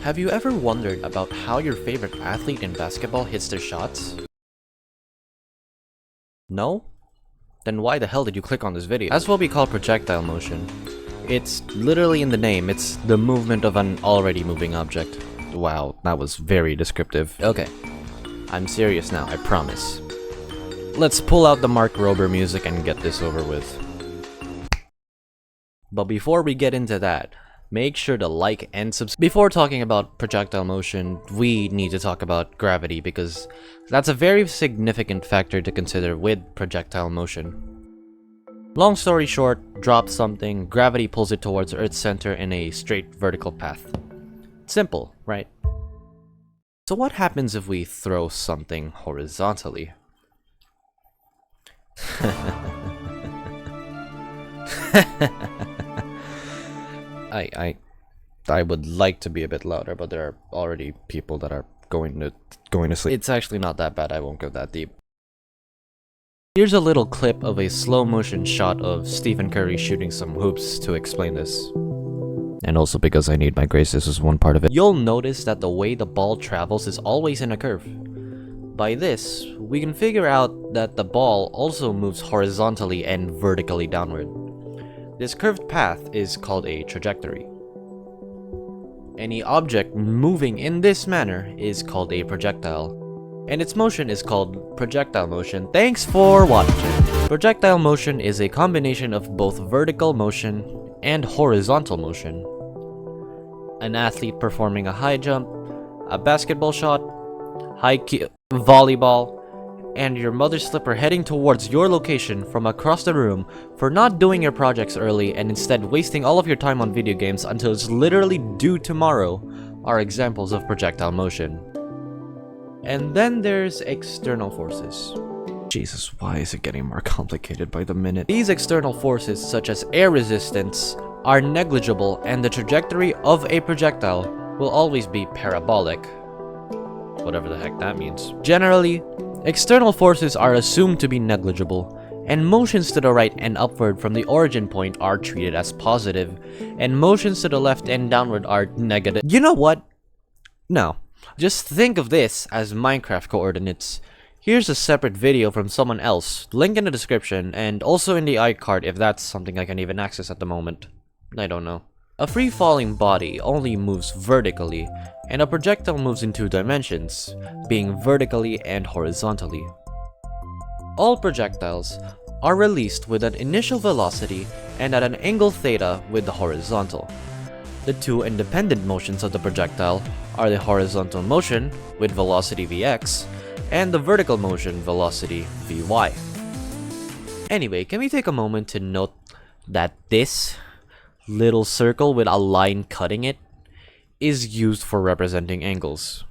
Have you ever wondered about how your favorite athlete in basketball hits their shots? No? Then why the hell did you click on this video? That's what we call projectile motion. It's literally in the name, it's the movement of an already moving object. Wow, that was very descriptive. Okay, I'm serious now, I promise. Let's pull out the Mark Rober music and get this over with. But before we get into that, make sure to like and subscribe. Before talking about projectile motion, we need to talk about gravity because that's a very significant factor to consider with projectile motion. Long story short, drop something, gravity pulls it towards Earth's center in a straight vertical path. Simple, right? So what happens if we throw something horizontally? I would like to be a bit louder, but there are already people that are going to sleep. It's actually not that bad, I won't go that deep. Here's a little clip of a slow motion shot of Stephen Curry shooting some hoops to explain this. And also because I need my grace, this is one part of it. You'll notice that the way the ball travels is always in a curve. By this, we can figure out that the ball also moves horizontally and vertically downward. This curved path is called a trajectory. Any object moving in this manner is called a projectile, and its motion is called projectile motion. Thanks for watching! Projectile motion is a combination of both vertical motion and horizontal motion. An athlete performing a high jump, a basketball shot, volleyball, and your mother's slipper heading towards your location from across the room for not doing your projects early and instead wasting all of your time on video games until it's literally due tomorrow are examples of projectile motion. And then there's external forces. Jesus, why is it getting more complicated by the minute? These external forces, such as air resistance, are negligible, and the trajectory of a projectile will always be parabolic. Whatever the heck that means. Generally, external forces are assumed to be negligible, and motions to the right and upward from the origin point are treated as positive, and motions to the left and downward are negative. You know what? No. Just think of this as Minecraft coordinates. Here's a separate video from someone else, link in the description, and also in the iCard if that's something I can even access at the moment. I don't know. A free-falling body only moves vertically, and a projectile moves in 2 dimensions, being vertically and horizontally. All projectiles are released with an initial velocity and at an angle theta with the horizontal. The 2 independent motions of the projectile are the horizontal motion with velocity Vx and the vertical motion velocity Vy. Anyway, can we take a moment to note that this little circle with a line cutting it is used for representing angles.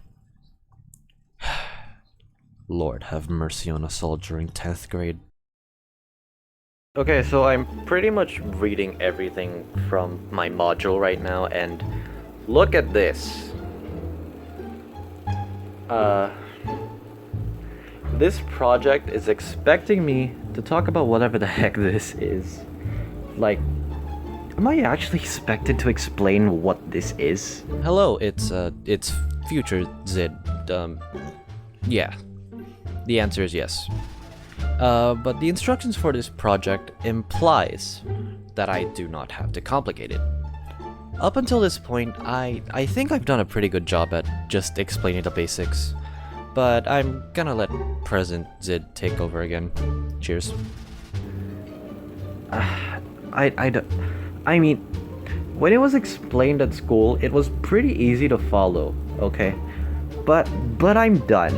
Lord have mercy on us all during 10th grade. Okay, so I'm pretty much reading everything from my module right now, and look at this. This project is expecting me to talk about whatever the heck this is. Like, am I actually expected to explain what this is? Hello, it's future Zid. Yeah. The answer is yes. But the instructions for this project implies that I do not have to complicate it. Up until this point, I think I've done a pretty good job at just explaining the basics. But I'm gonna let present Zid take over again. Cheers. I mean, when it was explained at school, it was pretty easy to follow, okay? But I'm done.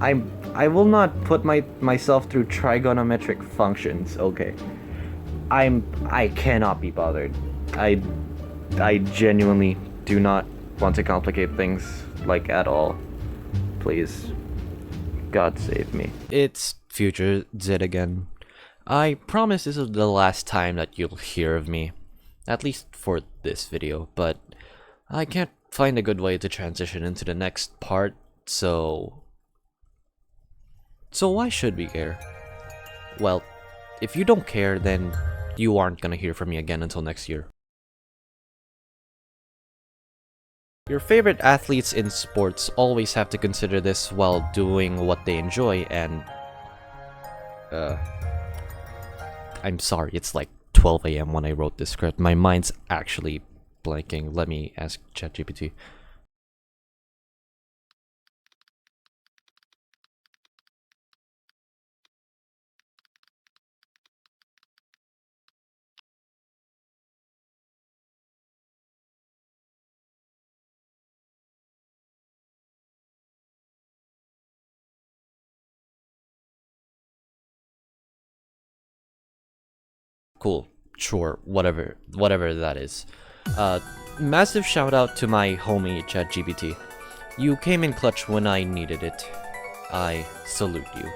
I will not put myself through trigonometric functions, okay? I cannot be bothered. I genuinely do not want to complicate things, like, at all. Please. God save me. It's future Zid again. I promise this is the last time that you'll hear of me. At least for this video, but I can't find a good way to transition into the next part, so why should we care? Well, if you don't care, then you aren't gonna hear from me again until next year. Your favorite athletes in sports always have to consider this while doing what they enjoy, and I'm sorry, it's like 12 a.m. when I wrote this script. My mind's actually blanking. Let me ask ChatGPT. Cool. Sure. Whatever that is. Massive shout out to my homie ChatGPT. You came in clutch when I needed it. I salute you.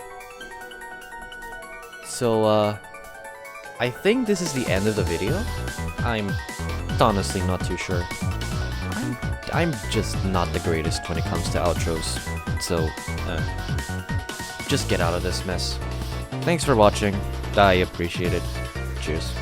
So, I think this is the end of the video. I'm honestly not too sure. I'm just not the greatest when it comes to outros. So, just get out of this mess. Thanks for watching. I appreciate it. Cheers.